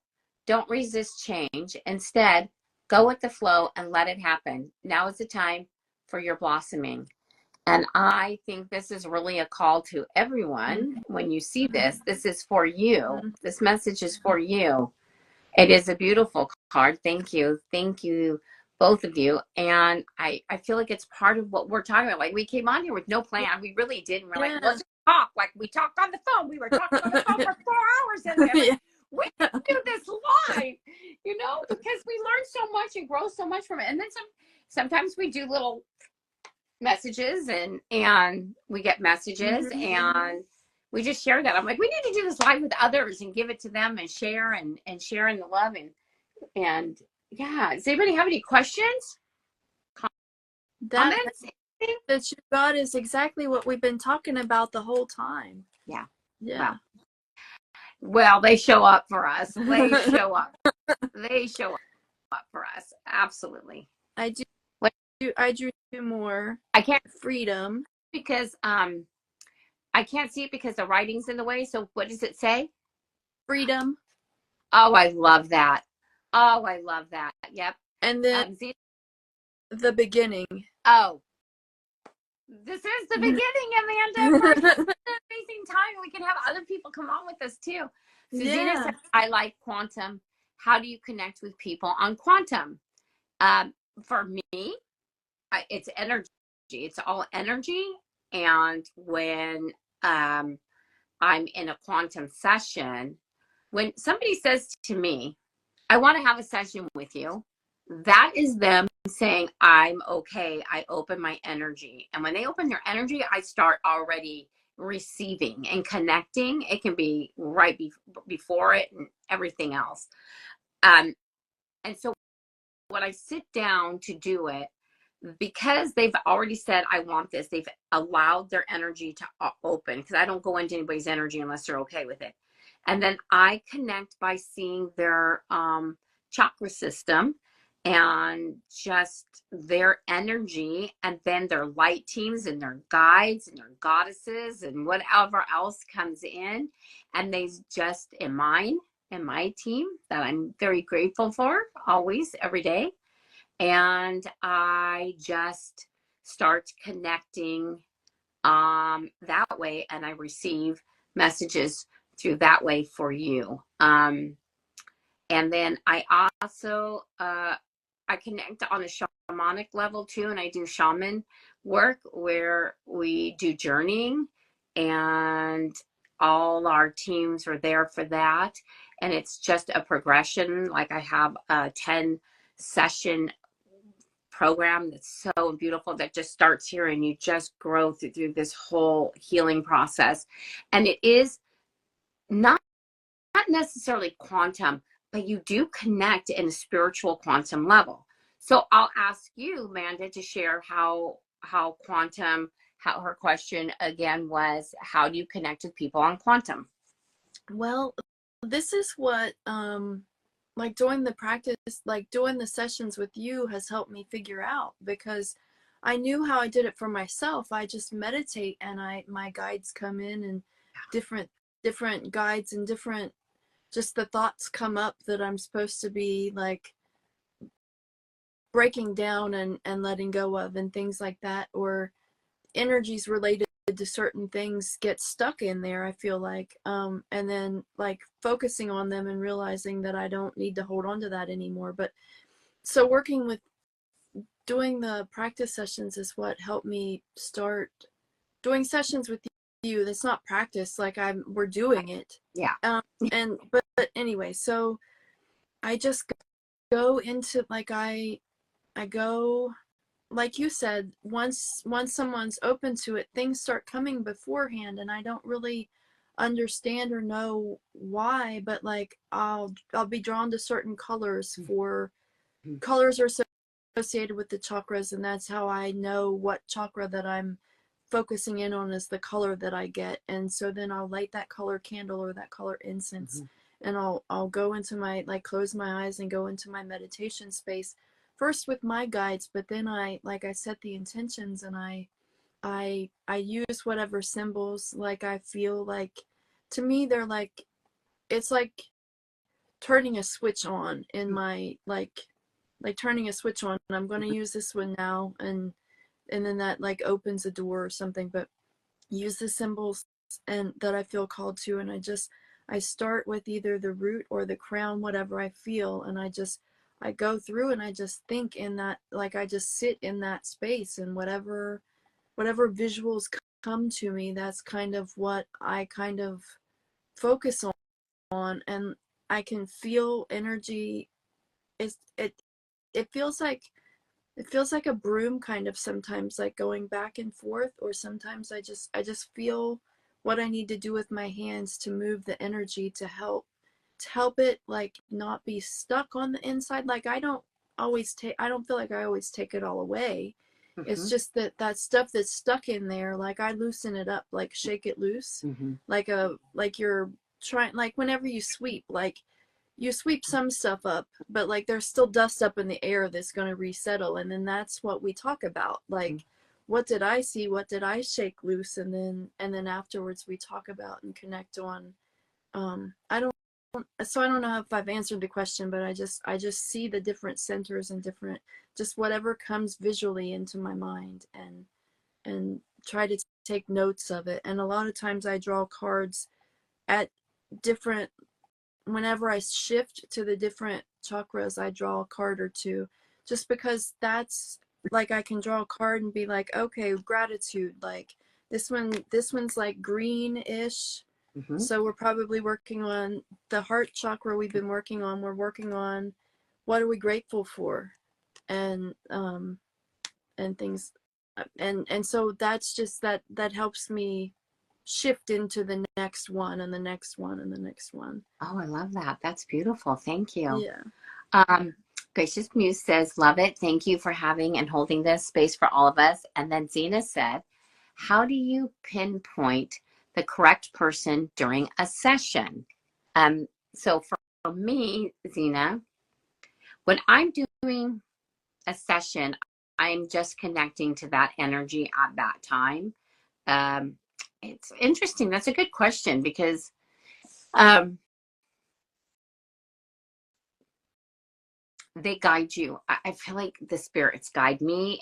Speaker 1: Don't resist change. Instead, go with the flow and let it happen. Now is the time for your blossoming. And I think this is really a call to everyone. When you see this, this is for you.
Speaker 2: Mhm.
Speaker 1: This message is for you. It is a beautiful card. Thank you. Thank you, both of you. And I feel like it's part of what we're talking about. Like, we came on here with no plan. We really didn't. We're like,
Speaker 2: Yeah.
Speaker 1: let's just talk. Like, we talked on the phone. We were talking on the phone for 4 hours. And we're like,
Speaker 2: Yeah.
Speaker 1: we do this live, you know, because we learn so much and grow so much from it. And then sometimes we do little messages, and we get messages,
Speaker 2: Mhm.
Speaker 1: and we just share that. I'm like, we need to do this live with others and give it to them and share and share in the love, and yeah. Does anybody have any questions,
Speaker 2: That
Speaker 1: comments?
Speaker 2: that you got is exactly what we've been talking about the whole time.
Speaker 1: Yeah.
Speaker 2: Yeah.
Speaker 1: Well, they show up for us. They show up. They show up for us. Absolutely.
Speaker 2: I do.
Speaker 1: What
Speaker 2: I drew two more.
Speaker 1: I can't
Speaker 2: Freedom.
Speaker 1: because I can't see it because the writing's in the way. So what does it say?
Speaker 2: Freedom.
Speaker 1: Oh, I love that. Oh, I love that. Yep.
Speaker 2: And then the beginning.
Speaker 1: Oh, this is the beginning, Amanda. We're having an amazing time. We can have other people come on with us too. So Zena
Speaker 2: Yeah.
Speaker 1: says, I like quantum. How do you connect with people on quantum? For me, it's energy. It's all energy. And when I'm in a quantum session, when somebody says to me, I want to have a session with you, that is them saying, I'm okay. I open my energy. And when they open their energy, I start already receiving and connecting. It can be right before it and everything else. And so when I sit down to do it, because they've already said, I want this, they've allowed their energy to open, because I don't go into anybody's energy unless they're okay with it. And then I connect by seeing their chakra system and just their energy, and then their light teams and their guides and their goddesses and whatever else comes in. And they just, in my team that I'm very grateful for, always, every day. And I just start connecting that way, and I receive messages through that way for you. And then I also I connect on a shamanic level too, and I do shaman work where we do journeying, and all our teams are there for that. And it's just a progression. Like, I have a 10 session program that's so beautiful that just starts here and you just grow through this whole healing process. And it is not necessarily quantum, but you do connect in a spiritual quantum level. So I'll ask you, Amanda, to share how quantum, how her question again was, how do you connect with people on quantum?
Speaker 2: Well, this is what like doing the practice, like doing the sessions with you has helped me figure out, because I knew how I did it for myself. I just meditate and my guides come in, and different guides and different, just the thoughts come up that I'm supposed to be like breaking down and letting go of and things like that, or energies related to certain things get stuck in there, I feel like, and then like focusing on them and realizing that I don't need to hold on to that anymore. But so working with doing the practice sessions is what helped me start doing sessions with you. That's not practice, like we're doing it.
Speaker 1: Yeah.
Speaker 2: And but anyway, so I just go into like I go, like you said, once someone's open to it, things start coming beforehand, and I don't really understand or know why, but like I'll be drawn to certain colors, for colors are associated with the chakras, and that's how I know what chakra that I'm focusing in on is the color that I get. And so then I'll light that color candle or that color incense, and I'll go into my, like, close my eyes and go into my meditation space first with my guides, but then I set the intentions, and I use whatever symbols, like, I feel like, to me they're like, it's like turning a switch on in my, like turning a switch on, and I'm going to use this one now, and then that like opens a door or something. But use the symbols and that I feel called to, and I start with either the root or the crown, whatever I feel, and I go through and I just think in that, like I just sit in that space, and whatever visuals come to me, that's kind of what I kind of focus on. And I can feel energy. It's, it feels like a broom kind of sometimes, like going back and forth, or sometimes I just feel what I need to do with my hands to move the energy to help it like not be stuck on the inside. Like I don't feel like I always take it all away. It's just that stuff that's stuck in there, like I loosen it up, like shake it loose, like you're trying, like whenever you sweep, like you sweep some stuff up, but like there's still dust up in the air that's going to resettle. And then that's what we talk about. Like, what did I see? What did I shake loose? And then afterwards we talk about and connect on. I don't know if I've answered the question, but I just see the different centers and different, just whatever comes visually into my mind, and try to take notes of it. And a lot of times I draw cards at different, whenever I shift to the different chakras, I draw a card or two, just because that's like, I can draw a card and be like, okay, gratitude, like this one's like greenish. So we're probably working on the heart chakra. We're working on what are we grateful for, and things, and so that's just that helps me shift into the next one and the next one and the next one.
Speaker 1: Oh, I love that. That's beautiful. Thank you.
Speaker 2: Yeah.
Speaker 1: Gracious Muse says, love it. Thank you for having and holding this space for all of us. And then Zena said, how do you pinpoint the correct person during a session? So for me, Zena, when I'm doing a session, I'm just connecting to that energy at that time. It's interesting. That's a good question, because they guide you. I feel like the spirits guide me.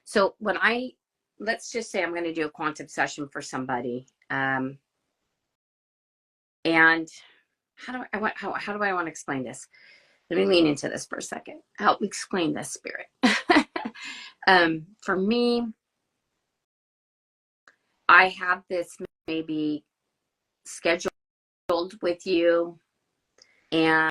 Speaker 1: So when let's just say I'm going to do a quantum session for somebody, and how do I want to explain this? Let me lean into this for a second. Help me explain this, spirit. For me, I have this maybe scheduled with you, and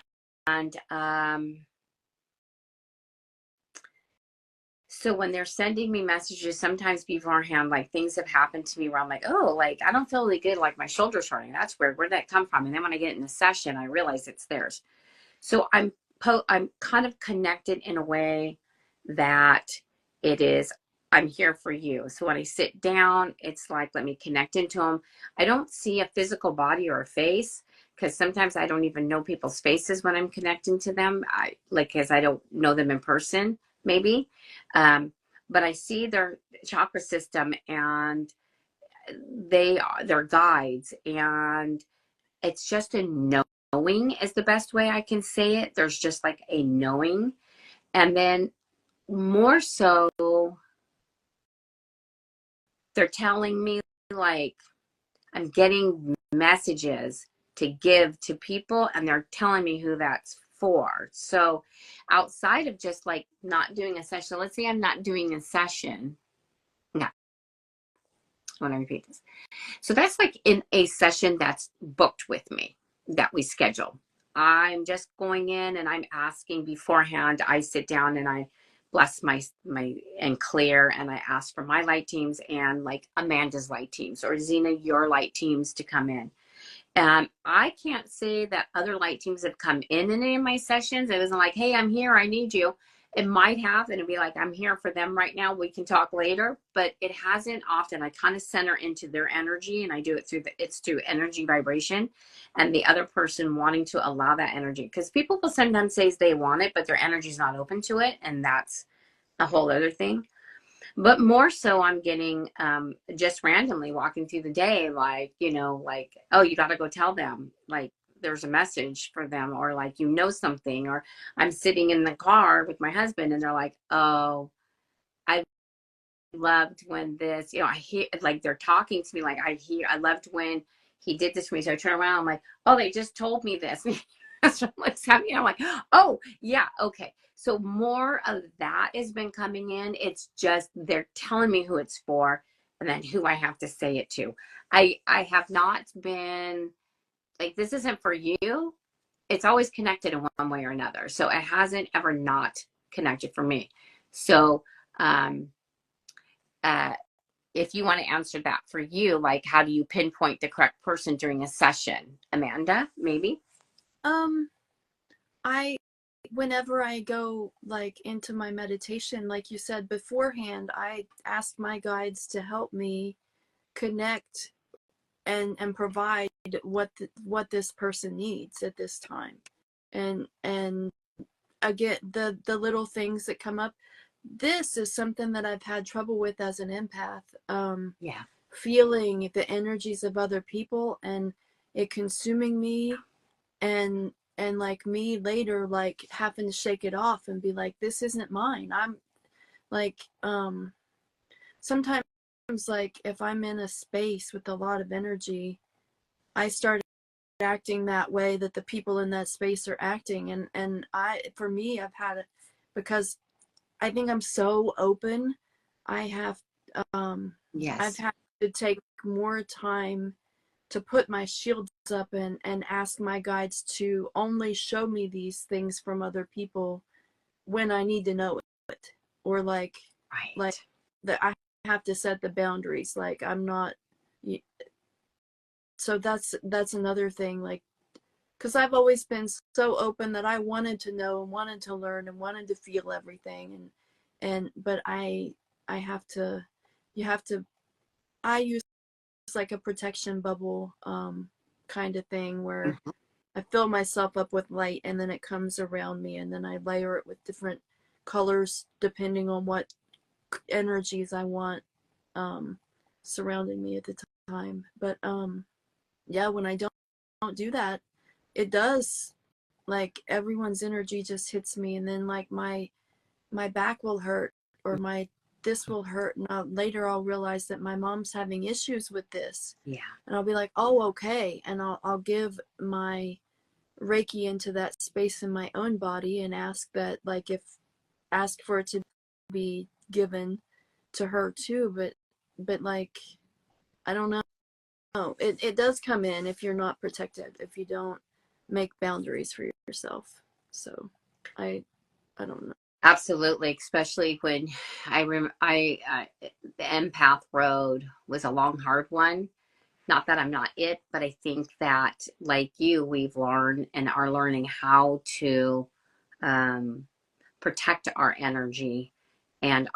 Speaker 1: So when they're sending me messages sometimes beforehand, like things have happened to me where I'm like, oh, like I don't feel really good, like my shoulder's hurting. That's weird. Where'd that come from? And then when I get in the session, I realize it's theirs. So I'm kind of connected in a way that it is, I'm here for you. So when I sit down, it's like, let me connect into them. I don't see a physical body or a face because sometimes I don't even know people's faces when I'm connecting to them. I like, because I don't know them in person, maybe. Um, but I see their chakra system and they're guides, and it's just a knowing is the best way I can say it. There's just like a knowing. And then more so, they're telling me like I'm getting messages to give to people, and they're telling me who that's for. So outside of just like not doing a session, let's say I'm not doing a session. No, I want to repeat this. So that's like in a session that's booked with me that we schedule. I'm just going in and I'm asking beforehand. I sit down and I bless my and clear, and I ask for my light teams and like Amanda's light teams or Zena, your light teams to come in. I can't say that other light teams have come in any of my sessions. It wasn't like, hey, I'm here, I need you. It might have, and it'd be like, I'm here for them right now. We can talk later, but it hasn't often. I kind of center into their energy, and I do it it's through energy vibration, and the other person wanting to allow that energy. Because people will sometimes say they want it, but their energy's not open to it, and that's a whole other thing. But more so I'm getting just randomly walking through the day, like, like, oh, you got to go tell them, like there's a message for them, or like, something. Or I'm sitting in the car with my husband and they're like, oh, I loved when this, I hear like they're talking to me, like I loved when he did this for me. So I turn around, I'm like, oh, they just told me this. So I'm like, oh yeah, okay. So more of that has been coming in. It's just they're telling me who it's for and then who I have to say it to. I have not been like, this isn't for you. It's always connected in one way or another. So it hasn't ever not connected for me. So um uh if you want to answer that for you, like how do you pinpoint the correct person during a session? Amanda, maybe?
Speaker 2: Um, I whenever I go like into my meditation, like you said beforehand, I ask my guides to help me connect and provide what this person needs at this time. And again, the little things that come up. This is something that I've had trouble with as an empath.
Speaker 1: Yeah.
Speaker 2: Feeling the energies of other people and it consuming me, and like me later like having to shake it off and be like, this isn't mine. I'm like, sometimes like if I'm in a space with a lot of energy, I start acting that way that the people in that space are acting. And for me, I've had it because I think I'm so open. I have I've
Speaker 1: Yes.
Speaker 2: had to take more time to put my shields up and ask my guides to only show me these things from other people when I need to know it. Or like
Speaker 1: Right.
Speaker 2: that I have to set the boundaries. Like I'm not, so that's another thing. Like, because I've always been so open that I wanted to know and wanted to learn and wanted to feel everything. And but I have to, you have to, I use like a protection bubble kind of thing where
Speaker 1: Mhm.
Speaker 2: I fill myself up with light and then it comes around me and then I layer it with different colors depending on what energies I want um surrounding me at the time. But yeah, when I don't do that, it does, like everyone's energy just hits me and then like my back will hurt or my this will hurt, and later I'll realize that my mom's having issues with this,
Speaker 1: Yeah.
Speaker 2: and I'll be like, oh, okay, and I'll give my Reiki into that space in my own body and ask that, like, if ask for it to be given to her too. But like, I don't know. It does come in if you're not protected, if you don't make boundaries for yourself. So I I don't know.
Speaker 1: Absolutely, especially when the empath road was a long, hard one. Not that I'm not it, but I think that, like you, we've learned and are learning how to um, protect our energy and